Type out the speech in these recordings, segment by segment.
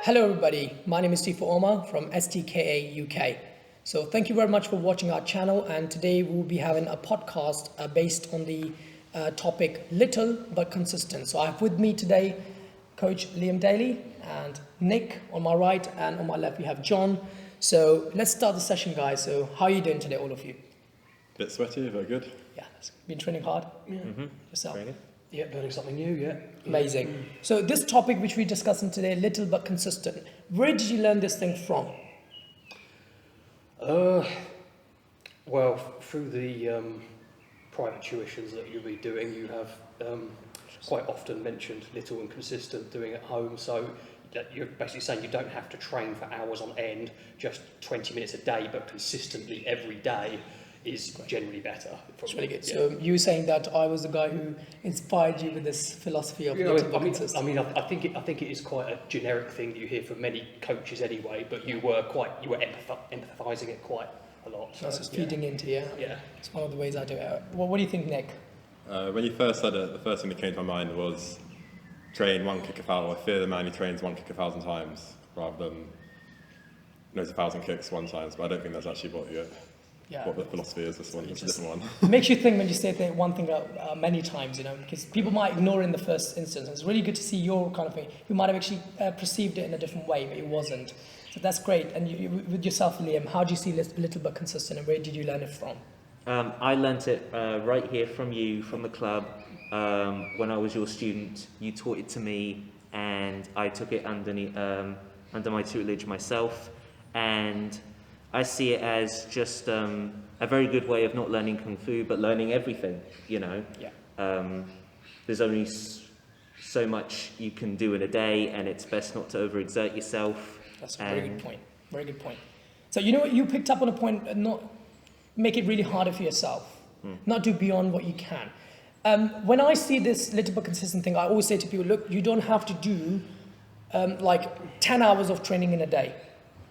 Hello everybody, my name is Shifu Umar from STKA UK. So thank you very much for watching our channel, and today we'll be having a podcast based on the topic little but consistent. So I have with me today Coach Liam Daly and Nick on my right, and on my left we have John. So let's start the session, guys. So how are you doing today, all of you? Bit sweaty, but good. Yeah, been training hard? Yeah. Yourself? Training. Yeah, learning something new, yeah. Amazing. So this topic which we're discussing today, little but consistent, where did you learn this thing from? Well, through the private tuitions that you'll be doing, you have quite often mentioned little and consistent doing at home. So you're basically saying you don't have to train for hours on end, just 20 minutes a day, but consistently every day is generally better. It's really good. Yeah. So you were saying that I was the guy who inspired you with this philosophy of little but consistent. I think it is quite a generic thing that you hear from many coaches anyway, but you were empathising it quite a lot. So, That's just feeding into, yeah. Yeah. It's one of the ways I do it. What do you think, Nick? When you first said it, the first thing that came to my mind was train one kick a foul. I fear the man who trains one kick 1,000 times rather than knows 1,000 kicks one time. But I don't think that's actually what the philosophy is. This one, it's a different one. It makes you think when you say one thing many times, because people might ignore it in the first instance. It's really good to see your kind of thing. You might have actually perceived it in a different way, but it wasn't. So that's great. And you, with yourself, Liam, how do you see little but consistent, and where did you learn it from? I learnt it right here from you, from the club. When I was your student, you taught it to me, and I took it under my tutelage myself. And I see it as just a very good way of not learning Kung Fu, but learning everything, Yeah. There's only so much you can do in a day, and it's best not to overexert yourself. That's a very good point. Very good point. So you know what, you picked up on a point, not make it really harder for yourself, not do beyond what you can. When I see this little but consistent thing, I always say to people, look, you don't have to do like 10 hours of training in a day,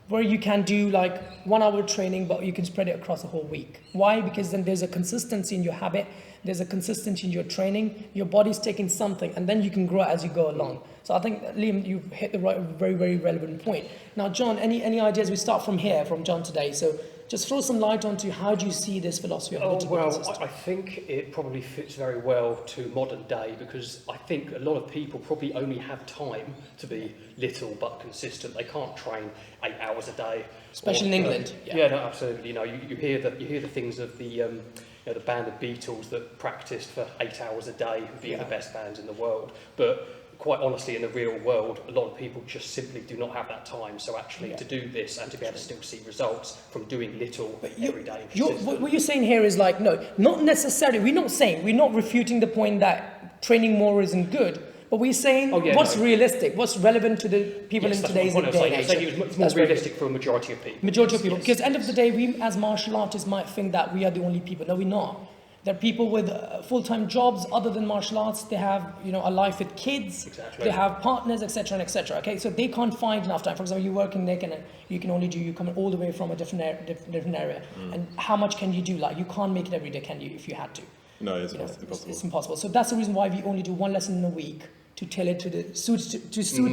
where you can do like 1 hour training, but you can spread it across a whole week. Why? Because then there's a consistency in your habit, there's a consistency in your training, your body's taking something, and then you can grow as you go along. So I think, Liam, you've hit the very, very relevant point. Now, John, any ideas? We start from here, from John today. So just throw some light onto how do you see this philosophy of little but consistent? I think it probably fits very well to modern day, because I think a lot of people probably only have time to be little but consistent. They can't train 8 hours a day, especially in England. Yeah, no, absolutely. You hear the things of the the band of Beatles that practiced for 8 hours a day, being the best bands in the world, but quite honestly, in the real world, a lot of people just simply do not have that time. So actually, to do this and to be able to still see results from doing little every day. What you're saying here is like, no, not necessarily. We're not refuting the point that training more isn't good. But we're saying what's realistic, what's relevant to the people in today's day and age. It's more realistic for a majority of people. Majority of people. Because at the end of the day, we as martial artists might think that we are the only people. No, we're not. There are people with full-time jobs other than martial arts. They have, a life with kids. Exactly. They have partners, etc., etc. Okay, so they can't find enough time. For example, you work in Nick, and you come all the way from a different area. And how much can you do? Like, you can't make it every day, can you? If you had to. No, it's impossible. It's impossible. So that's the reason why we only do one lesson in a week to tailor it to suit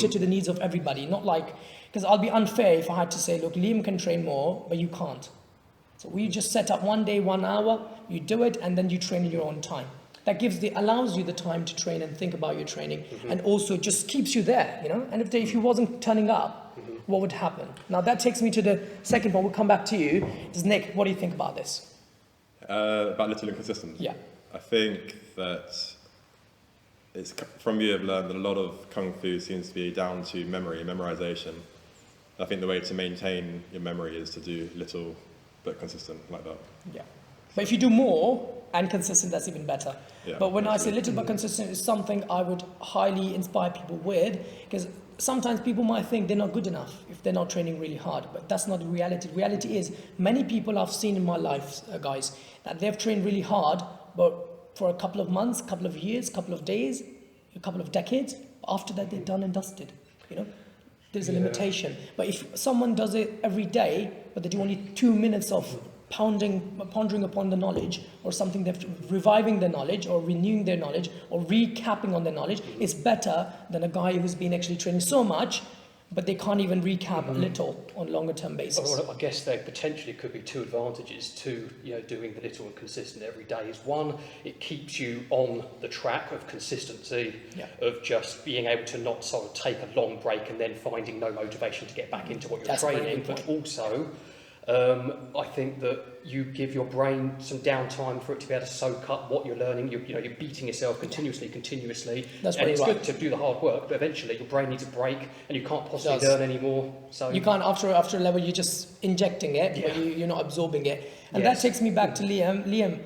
it to the needs of everybody. Not like, because I'll be unfair if I had to say, look, Liam can train more, but you can't. So we just set up 1 day, 1 hour, you do it, and then you train in your own time. That allows you the time to train and think about your training, and also just keeps you there, And if you wasn't turning up, what would happen? Now that takes me to the second point. We'll come back to you. Nick, what do you think about this? About little and consistent? Yeah. I think that from you I've learned that a lot of Kung Fu seems to be down to memorization. I think the way to maintain your memory is to do little but consistent like that. Yeah. But if you do more and consistent, that's even better. Yeah, but when I say little but consistent, is something I would highly inspire people with, because sometimes people might think they're not good enough if they're not training really hard, but that's not the reality. The reality is, many people I've seen in my life, guys, that they've trained really hard, but for a couple of months, couple of years, couple of days, a couple of decades, after that they're done and dusted, There's a limitation. But if someone does it every day, but they do only 2 minutes of pondering upon the knowledge, or something, they're reviving their knowledge, or renewing their knowledge, or recapping on their knowledge, is better than a guy who's been actually training so much, but they can't even recap a little on longer term basis. Well, I guess there potentially could be two advantages to doing the little and consistent every day. Is one, it keeps you on the track of consistency, of just being able to not sort of take a long break and then finding no motivation to get back into what you're training. But also, I think that you give your brain some downtime for it to be able to soak up what you're learning. You're beating yourself continuously. That's and it's right. good to do the hard work, but eventually your brain needs a break and you can't possibly learn anymore. So you can't, after a level, you're just injecting it, but you're not absorbing it. And that takes me back to Liam. Liam,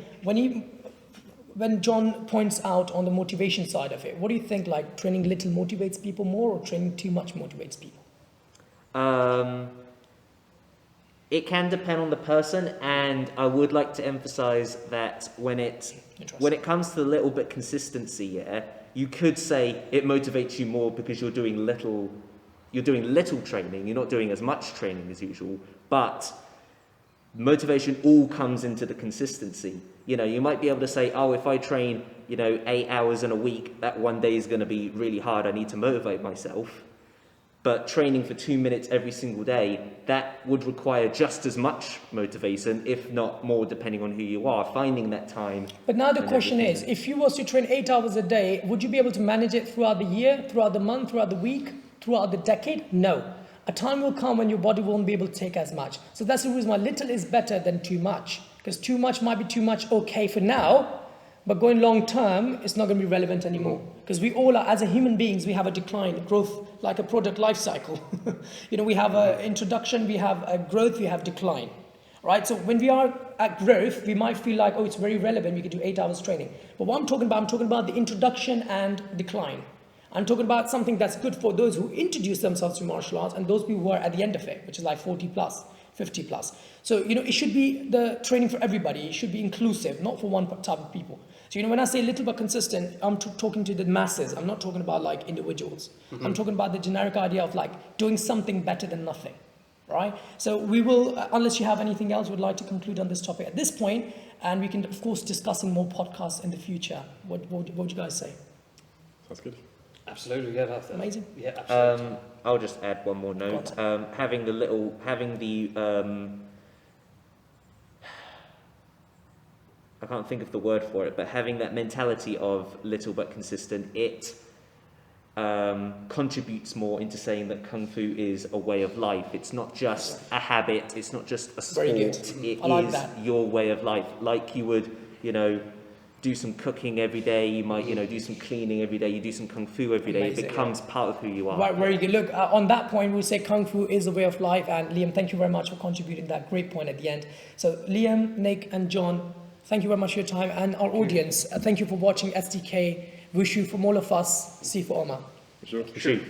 when John points out on the motivation side of it, what do you think, like training little motivates people more or training too much motivates people? It can depend on the person, and I would like to emphasize that when it comes to the little bit consistency, you could say it motivates you more because you're doing little training, you're not doing as much training as usual, but motivation all comes into the consistency. You might be able to say, oh, if I train, 8 hours in a week, that one day is going to be really hard, I need to motivate myself. But training for 2 minutes every single day, that would require just as much motivation, if not more, depending on who you are, finding that time. But now the question is, if you was to train 8 hours a day, would you be able to manage it throughout the year, throughout the month, throughout the week, throughout the decade? No. A time will come when your body won't be able to take as much. So that's the reason why little is better than too much. Because too much might be too much okay for now, but going long term, it's not going to be relevant anymore. Because we all are, as a human beings, we have a decline, growth, like a product life cycle. We have an introduction, we have a growth, we have decline. Right? So when we are at growth, we might feel like, oh, it's very relevant, we can do 8 hours training. But what I'm talking about the introduction and decline. I'm talking about something that's good for those who introduce themselves to martial arts and those people who are at the end of it, which is like 40 plus, 50 plus. So, it should be the training for everybody. It should be inclusive, not for one type of people. So, when I say little but consistent, I'm talking to the masses. I'm not talking about like individuals. I'm talking about the generic idea of like doing something better than nothing, right? So we will, unless you have anything else, would like to conclude on this topic at this point, and we can, of course, discuss in more podcasts in the future. What would you guys say? Sounds good. absolutely, yeah, that's Amazing. Yeah, absolutely. I'll just add one more note. Having the I can't think of the word for it, but having that mentality of little but consistent, it contributes more into saying that Kung Fu is a way of life. It's not just a habit, it's not just a sport, Very good. it I like is that. your way of life. Like you would, do some cooking every day, you might, do some cleaning every day, you do some Kung Fu every day, Amazing, it becomes part of who you are. Right, very good. Look, on that point, we'll say Kung Fu is a way of life, and Liam, thank you very much for contributing that great point at the end. So Liam, Nick and John, thank you very much for your time, and our audience, thank you for watching STK. Wish you from all of us, Shifu Umar. Sure. Shoot.